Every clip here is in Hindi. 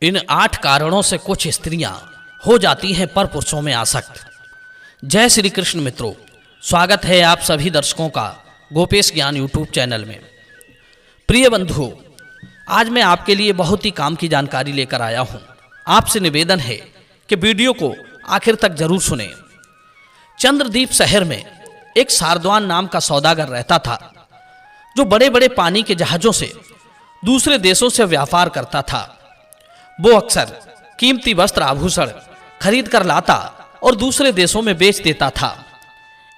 इन 8 कारणों से कुछ स्त्रियां हो जाती हैं पर पुरुषों में आसक्त। जय श्री कृष्ण मित्रों, स्वागत है आप सभी दर्शकों का गोपेश ज्ञान यूट्यूब चैनल में। प्रिय बंधुओं, आज मैं आपके लिए बहुत ही काम की जानकारी लेकर आया हूं। आपसे निवेदन है कि वीडियो को आखिर तक जरूर सुनें। चंद्रदीप शहर में एक सारद्वान नाम का सौदागर रहता था, जो बड़े बड़े पानी के जहाजों से दूसरे देशों से व्यापार करता था। वो अक्सर कीमती वस्त्र आभूषण खरीद कर लाता और दूसरे देशों में बेच देता था।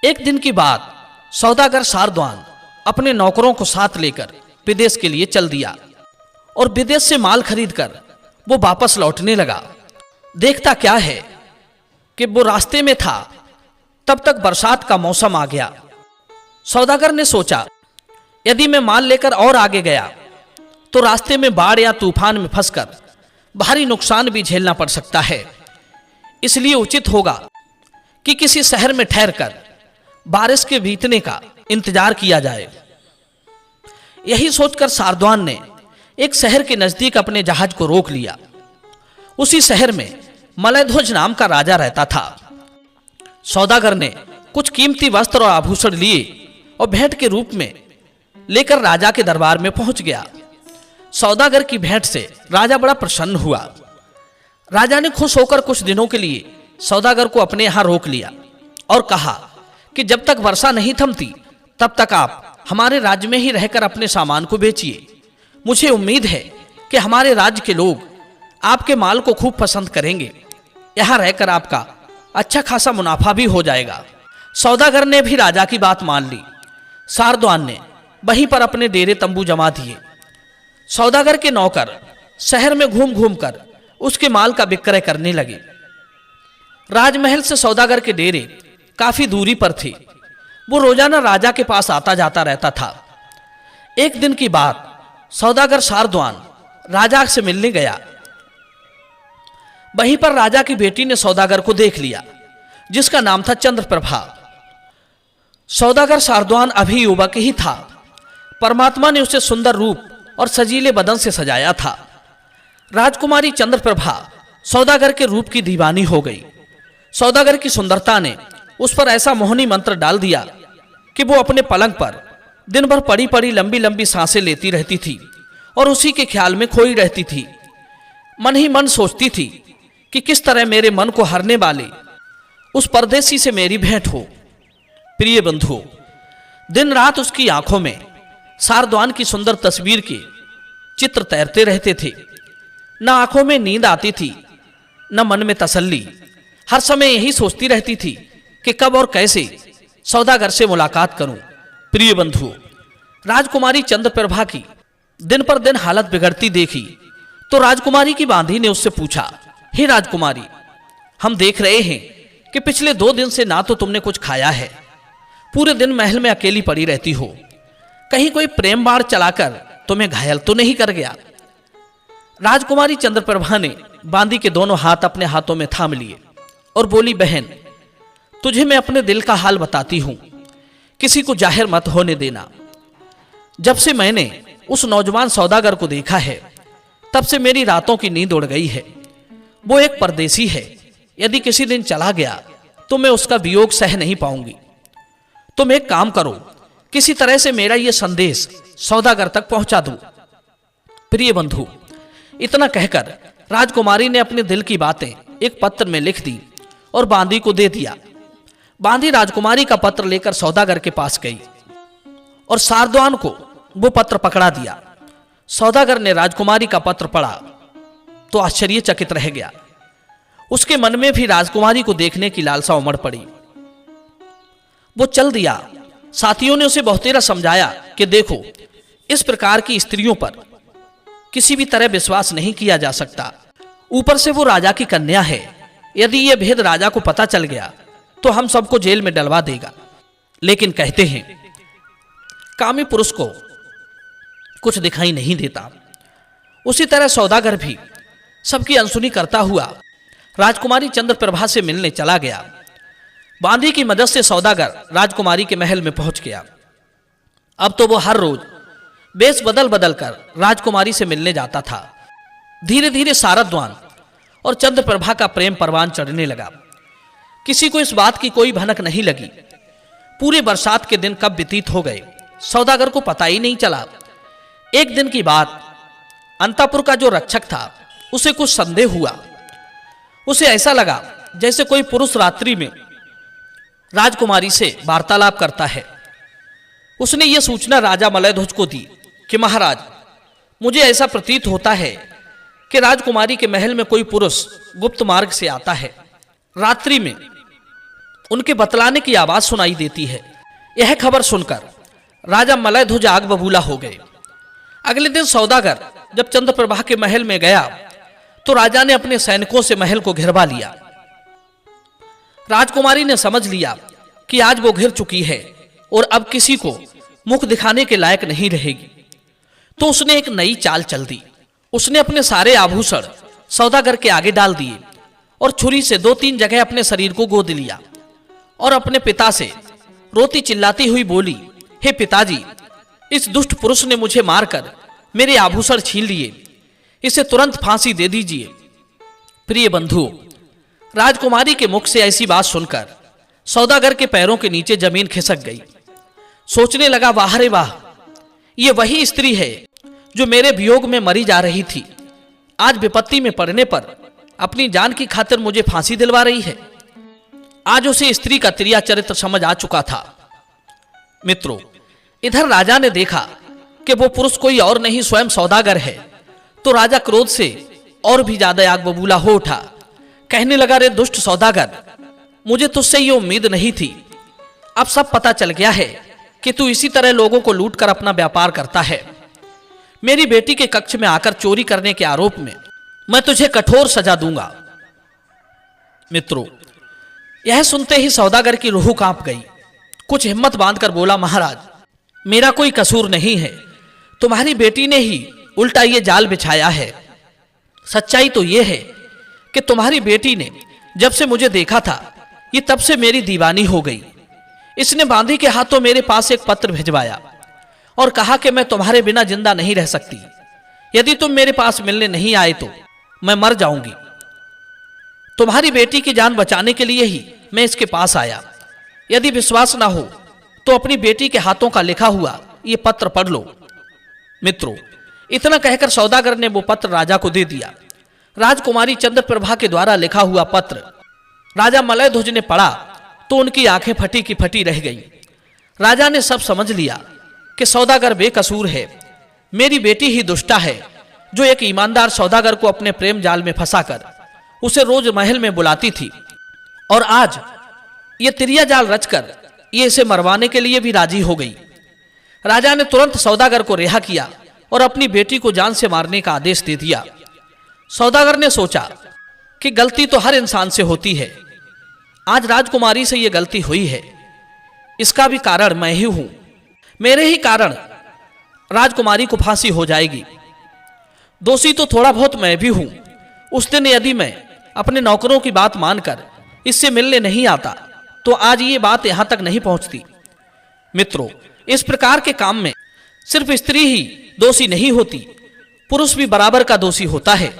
एक दिन की बात, सौदागर सारद्वान अपने नौकरों को साथ लेकर विदेश के लिए चल दिया और विदेश से माल खरीदकर वो वापस लौटने लगा। देखता क्या है कि वो रास्ते में था, तब तक बरसात का मौसम आ गया। सौदागर ने सोचा, यदि मैं माल लेकर और आगे गया तो रास्ते में बाढ़ या तूफान में फंसकर भारी नुकसान भी झेलना पड़ सकता है। इसलिए उचित होगा कि किसी शहर में ठहरकर बारिश के बीतने का इंतजार किया जाए। यही सोचकर सारद्वान ने एक शहर के नजदीक अपने जहाज को रोक लिया। उसी शहर में मलयध्वज नाम का राजा रहता था। सौदागर ने कुछ कीमती वस्त्र और आभूषण लिए और भेंट के रूप में लेकर राजा के दरबार में पहुंच गया। सौदागर की भेंट से राजा बड़ा प्रसन्न हुआ। राजा ने खुश होकर कुछ दिनों के लिए सौदागर को अपने यहां रोक लिया और कहा कि जब तक वर्षा नहीं थमती तब तक आप हमारे राज्य में ही रहकर अपने सामान को बेचिए। मुझे उम्मीद है कि हमारे राज्य के लोग आपके माल को खूब पसंद करेंगे। यहां रहकर आपका अच्छा खासा मुनाफा भी हो जाएगा। सौदागर ने भी राजा की बात मान ली। सारद्वान ने वहीं पर अपने डेरे तंबू जमा दिए। सौदागर के नौकर शहर में घूम घूम कर उसके माल का विक्रय करने लगे। राजमहल से सौदागर के डेरे काफी दूरी पर थे। वो रोजाना राजा के पास आता जाता रहता था। एक दिन की बात, सौदागर सारद्वान राजा से मिलने गया। वहीं पर राजा की बेटी ने सौदागर को देख लिया, जिसका नाम था चंद्रप्रभा। सौदागर सारद्वान अभी युवक ही था। परमात्मा ने उसे सुंदर रूप और सजीले बदन से सजाया था। राजकुमारी चंद्रप्रभा सौदागर के रूप की दीवानी हो गई। सौदागर की सुंदरता ने उस पर ऐसा मोहनी मंत्र डाल दिया कि वो अपने पलंग पर दिन भर पड़ी पड़ी लंबी लंबी सांसें लेती रहती थी और उसी के ख्याल में खोई रहती थी। मन ही मन सोचती थी कि किस तरह मेरे मन को हरने वाले उस परदेसी से मेरी भेंट हो। प्रिय बंधुओं, दिन रात उसकी आंखों में सारद्वान की सुंदर तस्वीर के चित्र तैरते रहते थे। न आंखों में नींद आती थी, न मन में तसल्ली। हर समय यही सोचती रहती थी कि कब और कैसे सौदागर से मुलाकात करूं। प्रिय बंधुओं, राजकुमारी चंद्रप्रभा की दिन पर दिन हालत बिगड़ती देखी तो राजकुमारी की बांधी ने उससे पूछा, हे राजकुमारी, हम देख रहे हैं कि पिछले 2 दिन से ना तो तुमने कुछ खाया है, पूरे दिन महल में अकेली पड़ी रहती हो। कहीं कोई प्रेम बाण चलाकर तुम्हें घायल तो नहीं कर गया? राजकुमारी चंद्रप्रभा ने बांदी के दोनों हाथ अपने हाथों में थाम लिए और बोली, बहन, तुझे मैं अपने दिल का हाल बताती हूं, किसी को जाहिर मत होने देना। जब से मैंने उस नौजवान सौदागर को देखा है, तब से मेरी रातों की नींद उड़ गई है। वो एक परदेसी है। यदि किसी दिन चला गया तो मैं उसका वियोग सह नहीं पाऊंगी। तुम एक काम करो, किसी तरह से मेरा यह संदेश सौदागर तक पहुंचा दो। प्रिय बंधु, इतना कहकर राजकुमारी ने अपने दिल की बातें एक पत्र में लिख दी और बांदी को दे दिया। बांदी राजकुमारी का पत्र लेकर सौदागर के पास गई और सारद्वान को वो पत्र पकड़ा दिया। सौदागर ने राजकुमारी का पत्र पढ़ा तो आश्चर्यचकित रह गया। उसके मन में भी राजकुमारी को देखने की लालसा उमड़ पड़ी। वो चल दिया। साथियों ने उसे बहुतेरा समझाया कि देखो, इस प्रकार की स्त्रियों पर किसी भी तरह विश्वास नहीं किया जा सकता। ऊपर से वो राजा की कन्या है। यदि यह भेद राजा को पता चल गया तो हम सबको जेल में डलवा देगा। लेकिन कहते हैं, कामी पुरुष को कुछ दिखाई नहीं देता। उसी तरह सौदागर भी सबकी अनसुनी करता हुआ राजकुमारी चंद्रप्रभा से मिलने चला गया। बांदी की मदद से सौदागर राजकुमारी के महल में पहुंच गया। अब तो वो हर रोज वेश बदल बदल कर राजकुमारी से मिलने जाता था। धीरे धीरे सारद्वान और चंद्रप्रभा का प्रेम परवान चढ़ने लगा। किसी को इस बात की कोई भनक नहीं लगी। पूरे बरसात के दिन कब व्यतीत हो गए सौदागर को पता ही नहीं चला। एक दिन की बात, अंतापुर का जो रक्षक था उसे कुछ संदेह हुआ। उसे ऐसा लगा जैसे कोई पुरुष रात्रि में राजकुमारी से वार्तालाप करता है। उसने यह सूचना राजा मलयध्वज को दी कि महाराज, मुझे ऐसा प्रतीत होता है कि राजकुमारी के महल में कोई पुरुष गुप्त मार्ग से आता है। रात्रि में उनके बतलाने की आवाज सुनाई देती है। यह खबर सुनकर राजा मलयध्वज आग बबूला हो गए। अगले दिन सौदागर जब चंद्रप्रभा के महल में गया तो राजा ने अपने सैनिकों से महल को घेरवा लिया। राजकुमारी ने समझ लिया कि आज वो घिर चुकी है और अब किसी को मुख दिखाने के लायक नहीं रहेगी, तो उसने एक नई चाल चल दी। उसने अपने सारे आभूषण सौदागर के आगे डाल दिए और छुरी से 2-3 जगह अपने शरीर को गोद लिया और अपने पिता से रोती चिल्लाती हुई बोली, हे पिताजी, इस दुष्ट पुरुष ने मुझे मारकर मेरे आभूषण छीन लिए, इसे तुरंत फांसी दे दीजिए। प्रिय बंधुओं, राजकुमारी के मुख से ऐसी बात सुनकर सौदागर के पैरों के नीचे जमीन खिसक गई। सोचने लगा, वाह रे वाह, ये वही स्त्री है जो मेरे वियोग में मरी जा रही थी। आज विपत्ति में पड़ने पर अपनी जान की खातिर मुझे फांसी दिलवा रही है। आज उसे स्त्री का त्रिया चरित्र समझ आ चुका था। मित्रों, इधर राजा ने देखा कि वो पुरुष कोई और नहीं स्वयं सौदागर है, तो राजा क्रोध से और भी ज्यादा आग बबूला हो उठा। कहने लगा, रे दुष्ट सौदागर, मुझे तुझसे ये उम्मीद नहीं थी। अब सब पता चल गया है कि तू इसी तरह लोगों को लूटकर अपना व्यापार करता है। मेरी बेटी के कक्ष में आकर चोरी करने के आरोप में मैं तुझे कठोर सजा दूंगा। मित्रों, यह सुनते ही सौदागर की रूह कांप गई। कुछ हिम्मत बांधकर बोला, महाराज, मेरा कोई कसूर नहीं है, तुम्हारी बेटी ने ही उल्टा ये जाल बिछाया है। सच्चाई तो यह है कि तुम्हारी बेटी ने जब से मुझे देखा था, ये तब से मेरी दीवानी हो गई। इसने बांदी के हाथों मेरे पास एक पत्र भिजवाया और कहा कि मैं तुम्हारे बिना जिंदा नहीं रह सकती। यदि तुम मेरे पास मिलने नहीं आए तो मैं मर जाऊंगी। तुम्हारी बेटी की जान बचाने के लिए ही मैं इसके पास आया। यदि विश्वास ना हो तो अपनी बेटी के हाथों का लिखा हुआ ये पत्र पढ़ लो। मित्रों, इतना कहकर सौदागर ने वो पत्र राजा को दे दिया। राजकुमारी चंद्रप्रभा के द्वारा लिखा हुआ पत्र राजा मलयध्वज ने पढ़ा तो उनकी आंखें फटी की फटी रह गईं। राजा ने सब समझ लिया कि सौदागर बेकसूर है। मेरी बेटी ही दुष्टा है जो एक ईमानदार सौदागर को अपने प्रेम जाल में फंसाकर उसे रोज महल में बुलाती थी, और आज ये तिरिया जाल रचकर ये इसे मरवाने के लिए भी राजी हो गई। राजा ने तुरंत सौदागर को रिहा किया और अपनी बेटी को जान से मारने का आदेश दे दिया। सौदागर ने सोचा कि गलती तो हर इंसान से होती है। आज राजकुमारी से यह गलती हुई है, इसका भी कारण मैं ही हूं। मेरे ही कारण राजकुमारी को फांसी हो जाएगी। दोषी तो थोड़ा बहुत मैं भी हूं। उस दिन यदि मैं अपने नौकरों की बात मानकर इससे मिलने नहीं आता तो आज ये बात यहां तक नहीं पहुंचती। मित्रों, इस प्रकार के काम में सिर्फ स्त्री ही दोषी नहीं होती, पुरुष भी बराबर का दोषी होता है।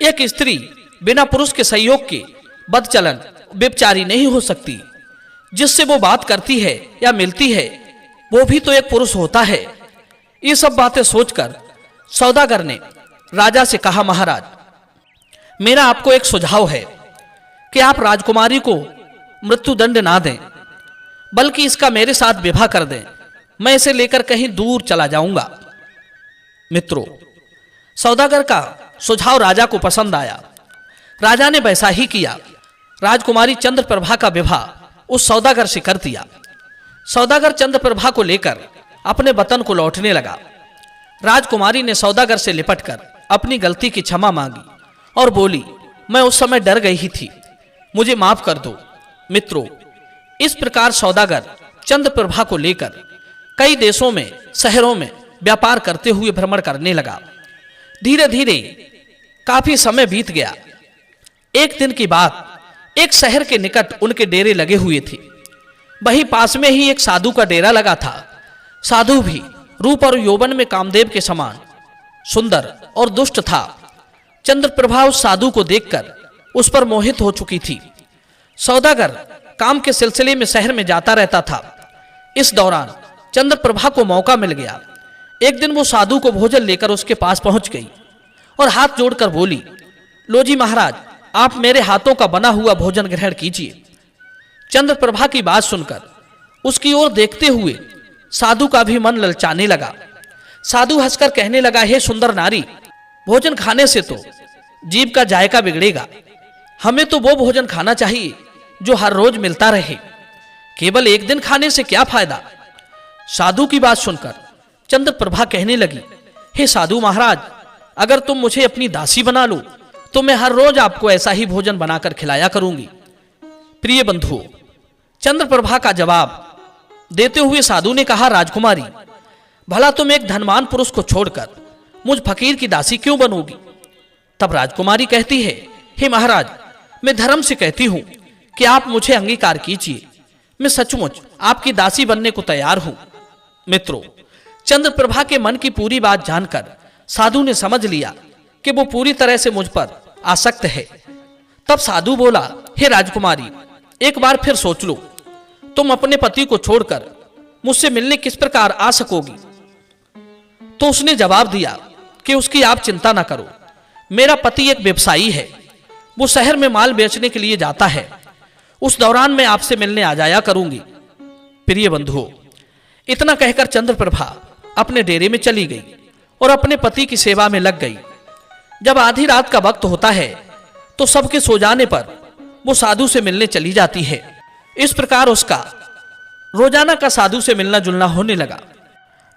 एक स्त्री बिना पुरुष के सहयोग के बदचलन व्यभिचारी नहीं हो सकती। जिससे वो बात करती है या मिलती है वो भी तो एक पुरुष होता है। ये सब बातें सोचकर सौदागर ने राजा से कहा, महाराज, मेरा आपको एक सुझाव है कि आप राजकुमारी को मृत्युदंड ना दें, बल्कि इसका मेरे साथ विवाह कर दें। मैं इसे लेकर कहीं दूर चला जाऊंगा। मित्रों, सौदागर का सुझाव राजा को पसंद आया। राजा ने वैसा ही किया। राजकुमारी चंद्रप्रभा का विवाह उस सौदागर से कर दिया। सौदागर चंद्रप्रभा को लेकर अपने वतन को लौटने लगा। राजकुमारी ने सौदागर से लिपटकर अपनी गलती की क्षमा मांगी और बोली, मैं उस समय डर गई ही थी, मुझे माफ कर दो। मित्रों, इस प्रकार सौदागर चंद्रप्रभा को लेकर कई देशों में, शहरों में व्यापार करते हुए भ्रमण करने लगा। धीरे धीरे काफी समय बीत गया। एक दिन की बात, एक शहर के निकट उनके डेरे लगे हुए थे। वहीं पास में ही एक साधु का डेरा लगा था। साधु भी रूप और यौवन में कामदेव के समान सुंदर और दुष्ट था। चंद्रप्रभा उस साधु को देखकर उस पर मोहित हो चुकी थी। सौदागर काम के सिलसिले में शहर में जाता रहता था। इस दौरान चंद्रप्रभा को मौका मिल गया। एक दिन वो साधु को भोजन लेकर उसके पास पहुंच गई और हाथ जोड़कर बोली, लो जी महाराज, आप मेरे हाथों का बना हुआ भोजन ग्रहण कीजिए। चंद्रप्रभा की बात सुनकर उसकी ओर देखते हुए साधु का भी मन ललचाने लगा। साधु हंसकर कहने लगा, हे सुंदर नारी, भोजन खाने से तो जीभ का जायका बिगड़ेगा। हमें तो वो भोजन खाना चाहिए जो हर रोज मिलता रहे। केवल एक दिन खाने से क्या फायदा। साधु की बात सुनकर चंद्रप्रभा कहने लगी, हे साधु महाराज, अगर तुम मुझे अपनी दासी बना लो तो मैं हर रोज आपको ऐसा ही भोजन बनाकर खिलाया करूंगी। प्रिय बंधुओं, चंद्रप्रभा का जवाब देते हुए साधु ने कहा, राजकुमारी, भला तुम एक धनवान पुरुष को छोड़कर मुझ फकीर की दासी क्यों बनोगी। तब राजकुमारी कहती है, हे महाराज, मैं धर्म से कहती हूं कि आप मुझे अंगीकार कीजिए। मैं सचमुच आपकी दासी बनने को तैयार हूं। मित्रों, चंद्रप्रभा के मन की पूरी बात जानकर साधु ने समझ लिया कि वो पूरी तरह से मुझ पर आसक्त है। तब साधु बोला, हे राजकुमारी, एक बार फिर सोच लो, तुम अपने पति को छोड़कर मुझसे मिलने किस प्रकार आ सकोगी। तो उसने जवाब दिया कि उसकी आप चिंता ना करो, मेरा पति एक व्यवसायी है, वो शहर में माल बेचने के लिए जाता है, उस दौरान मैं आपसे मिलने आ जाया करूंगी। प्रिय बंधुओं, इतना कहकर चंद्रप्रभा अपने डेरे में चली गई और अपने पति की सेवा में लग गई। जब आधी रात का वक्त होता है तो सबके सो जाने पर वो साधु से मिलने चली जाती है। इस प्रकार उसका रोजाना का साधु से मिलना जुलना होने लगा।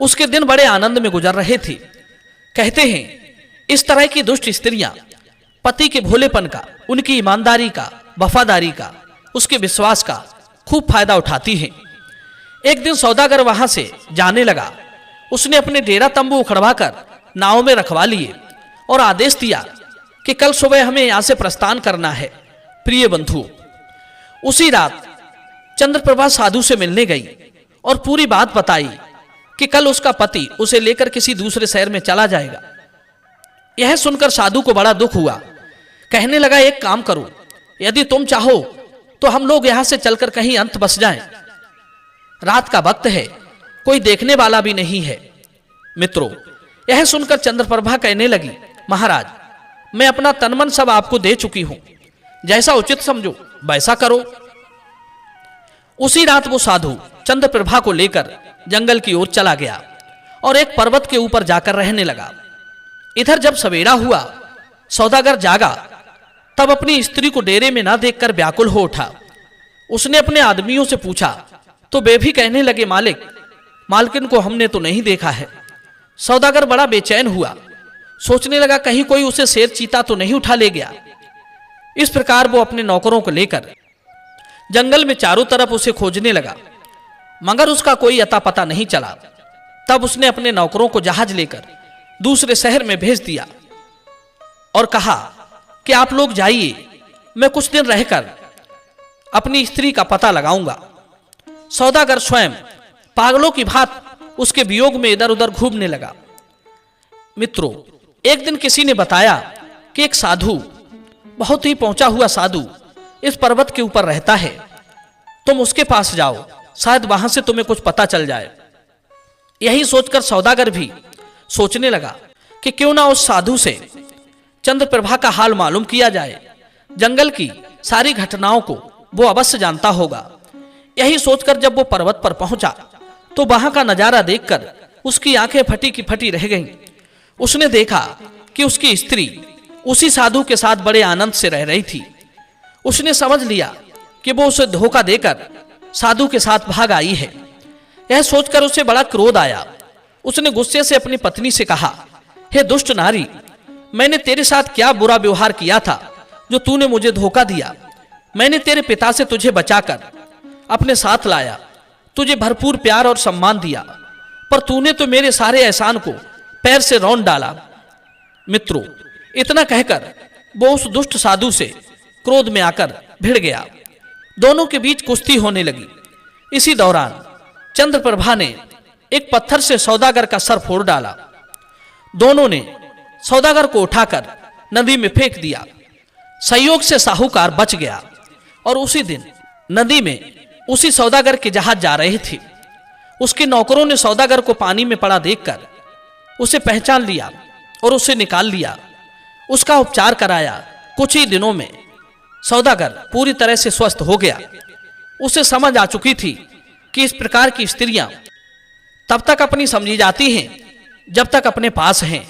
उसके दिन बड़े आनंद में गुजर रहे थे। कहते हैं, इस तरह की दुष्ट स्त्रियां पति के भोलेपन का, उनकी ईमानदारी का, वफादारी का, उसके विश्वास का खूब फायदा उठाती हैं। एक दिन सौदागर वहां से जाने लगा। उसने अपने डेरा तंबू उखड़वाकर नाव में रखवा लिए और आदेश दिया कि कल सुबह हमें यहां से प्रस्थान करना है। प्रिय बंधु, उसी रात चंद्रप्रभा साधु से मिलने गई और पूरी बात बताई कि कल उसका पति उसे लेकर किसी दूसरे शहर में चला जाएगा। यह सुनकर साधु को बड़ा दुख हुआ। कहने लगा, एक काम करो, यदि तुम चाहो तो हम लोग यहां से चलकर कहीं अंत बस जाएं। रात का वक्त है, कोई देखने वाला भी नहीं है। मित्रों, यह सुनकर चंद्रप्रभा कहने लगी, महाराज, मैं अपना तनमन सब आपको दे चुकी हूं, जैसा उचित समझो वैसा करो। उसी रात वो साधु चंद्रप्रभा को लेकर जंगल की ओर चला गया और एक पर्वत के ऊपर जाकर रहने लगा। इधर जब सवेरा हुआ, सौदागर जागा, तब अपनी स्त्री को डेरे में ना देखकर व्याकुल हो उठा। उसने अपने आदमियों से पूछा तो वे भी कहने लगे, मालिक, मालकिन को हमने तो नहीं देखा है। सौदागर बड़ा बेचैन हुआ, सोचने लगा कहीं कोई उसे शेर चीता तो नहीं उठा ले गया। इस प्रकार वो अपने नौकरों को लेकर जंगल में चारों तरफ उसे खोजने लगा, मगर उसका कोई अता पता नहीं चला। तब उसने अपने नौकरों को जहाज लेकर दूसरे शहर में भेज दिया और कहा कि आप लोग जाइए, मैं कुछ दिन रहकर अपनी स्त्री का पता लगाऊंगा। सौदागर स्वयं पागलों की भांति उसके वियोग में इधर उधर घूमने लगा। मित्रों, एक दिन किसी ने बताया कि एक साधु, बहुत ही पहुंचा हुआ साधु, इस पर्वत के ऊपर रहता है, तुम उसके पास जाओ, शायद वहां से तुम्हें कुछ पता चल जाए। यही सोचकर सौदागर भी सोचने लगा कि क्यों ना उस साधु से चंद्रप्रभा का हाल मालूम किया जाए। जंगल की सारी घटनाओं को वो अवश्य जानता होगा। यही सोचकर जब वो पर्वत पर पहुंचा तो वहां का नजारा देखकर उसकी आंखें फटी की फटी रह गईं। उसने देखा कि उसकी स्त्री उसी साधु के साथ बड़े आनंद से रह रही थी। उसने समझ लिया कि वो उसे धोखा देकर साधु के साथ भाग आई है। यह सोचकर उसे बड़ा क्रोध आया। उसने गुस्से से अपनी पत्नी से कहा, हे दुष्ट नारी, मैंने तेरे साथ क्या बुरा व्यवहार किया था जो तूने मुझे धोखा दिया। मैंने तेरे पिता से तुझे बचाकर अपने साथ लाया, तुझे भरपूर प्यार और सम्मान दिया, पर तूने तो मेरे सारे एहसान को पैर से रौंद डाला। मित्रों, इतना कहकर वो उस दुष्ट साधु से क्रोध में आकर भिड़ गया। दोनों के बीच कुश्ती होने लगी। इसी दौरान चंद्रप्रभा ने एक पत्थर से सौदागर का सर फोड़ डाला। दोनों ने सौदागर को उठाकर नदी में फेंक दिया। संयोग से साहूकार बच गया और उसी दिन नदी में उसी सौदागर के जहाज जा रहे थे। उसके नौकरों ने सौदागर को पानी में पड़ा देखकर उसे पहचान लिया और उसे निकाल लिया। उसका उपचार कराया। कुछ ही दिनों में सौदागर पूरी तरह से स्वस्थ हो गया। उसे समझ आ चुकी थी कि इस प्रकार की स्त्रियां तब तक अपनी समझी जाती हैं जब तक अपने पास हैं।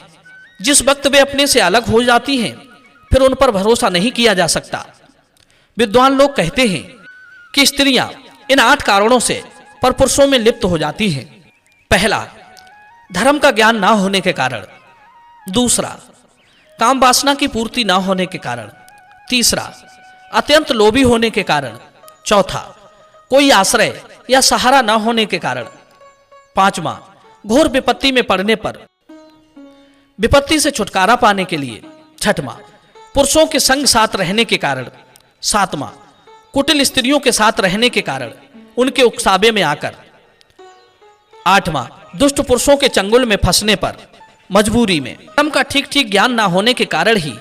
जिस वक्त वे अपने से अलग हो जाती हैं फिर उन पर भरोसा नहीं किया जा सकता। विद्वान लोग कहते हैं कि स्त्रियां इन 8 कारणों से परपुरुषों में लिप्त हो जाती हैं। पहला, धर्म का ज्ञान ना होने के कारण। दूसरा, काम वासना की पूर्ति ना होने के कारण। तीसरा, अत्यंत लोभी होने के कारण। चौथा, कोई आश्रय या सहारा ना होने के कारण। पांचवा, घोर विपत्ति में पड़ने पर विपत्ति से छुटकारा पाने के लिए। छठवां, पुरुषों के संग साथ रहने के कारण। सातवां, कुटिल स्त्रियों के साथ रहने के कारण, उनके उकसावे में आकर। आठवां, दुष्ट पुरुषों के चंगुल में फंसने पर, मजबूरी में। कर्म का ठीक ठीक ज्ञान ना होने के कारण ही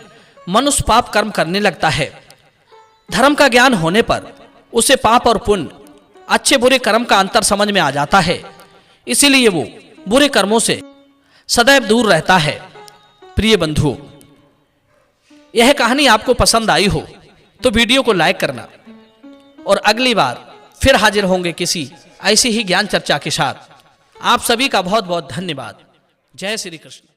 मनुष्य पाप कर्म करने लगता है। धर्म का ज्ञान होने पर उसे पाप और पुण्य, अच्छे बुरे कर्म का अंतर समझ में आ जाता है। इसीलिए वो बुरे कर्मों से सदैव दूर रहता है। प्रिय बंधुओं, यह कहानी आपको पसंद आई हो तो वीडियो को लाइक करना और अगली बार फिर हाजिर होंगे किसी ऐसी ही ज्ञान चर्चा के साथ। आप सभी का बहुत बहुत धन्यवाद। जय श्री कृष्ण।